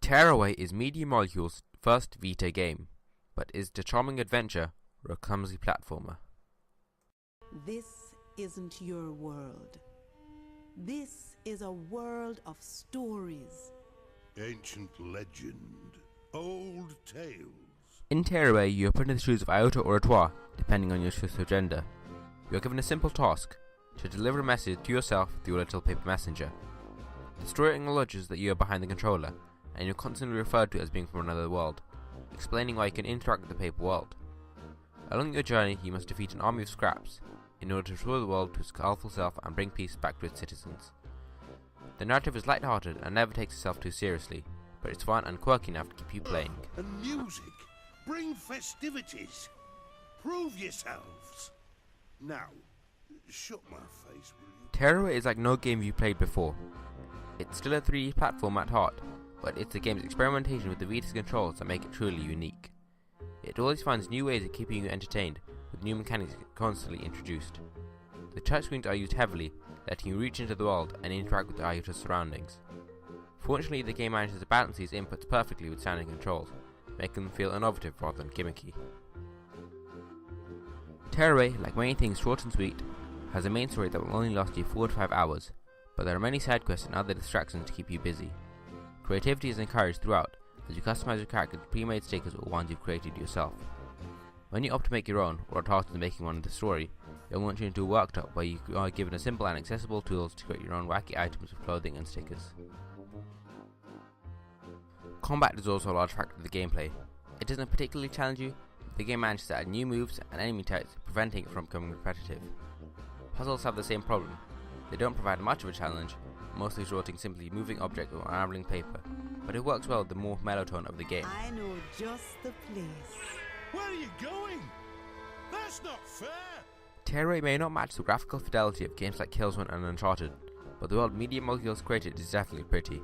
Tearaway is Media Molecule's first Vita game, but is it a charming adventure or a clumsy platformer? This isn't your world. This is a world of stories. Ancient legend, old tales. In Tearaway, you are put in the shoes of Iota or Atois, depending on your choice of gender. You are given a simple task, to deliver a message to yourself through your little paper messenger. The story acknowledges that you are behind the controller, and you're constantly referred to as being from another world, explaining why you can interact with the paper world. Along your journey, you must defeat an army of scraps, in order to restore the world to its colourful self and bring peace back to its citizens. The narrative is light-hearted and never takes itself too seriously, but it's fun and quirky enough to keep you playing. And music. Bring festivities. Prove yourselves. Now, shut my face, will you? Tearaway is like no game you've played before. It's still a 3D platform at heart, but it's the game's experimentation with the Vita's controls that make it truly unique. It always finds new ways of keeping you entertained, with new mechanics constantly introduced. The touchscreens are used heavily, letting you reach into the world and interact with Iota's surroundings. Fortunately, the game manages to balance these inputs perfectly with standard controls, making them feel innovative rather than gimmicky. Tearaway, like many things short and sweet, has a main story that will only last you 4 to 5 hours, but there are many side quests and other distractions to keep you busy. Creativity is encouraged throughout, as you customize your character with pre-made stickers or ones you've created yourself. When you opt to make your own, or are tasked with making one in the story, you'll launch you into a worktop where you are given a simple and accessible tools to create your own wacky items of clothing and stickers. Combat is also a large factor of the gameplay. It doesn't particularly challenge you, but the game manages to add new moves and enemy types, preventing it from becoming repetitive. Puzzles have the same problem. They don't provide much of a challenge, mostly resorting simply moving objects or unraveling paper, but it works well with the more mellow tone of the game. I know just the place. Where are you going? That's not fair. Tearaway may not match the graphical fidelity of games like Killzone and Uncharted, but the world Media Molecules created is definitely pretty.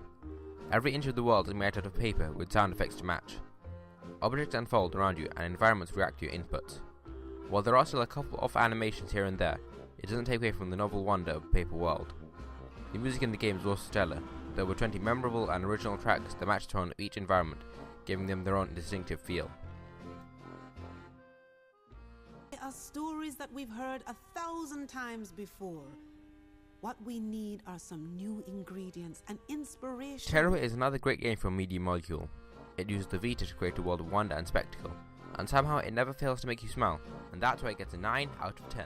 Every inch of the world is made out of paper with sound effects to match. Objects unfold around you and environments react to your inputs. While there are still a couple of animations here and there, it doesn't take away from the novel wonder of a paper world. The music in the game is also stellar, with over 20 memorable and original tracks that match the tone of each environment, giving them their own distinctive feel. They are stories that we've heard 1,000 times before. What we need are some new ingredients and inspiration. Tearaway is another great game from Media Molecule. It uses the Vita to create a world of wonder and spectacle, and somehow it never fails to make you smile, and that's why it gets a 9 out of 10.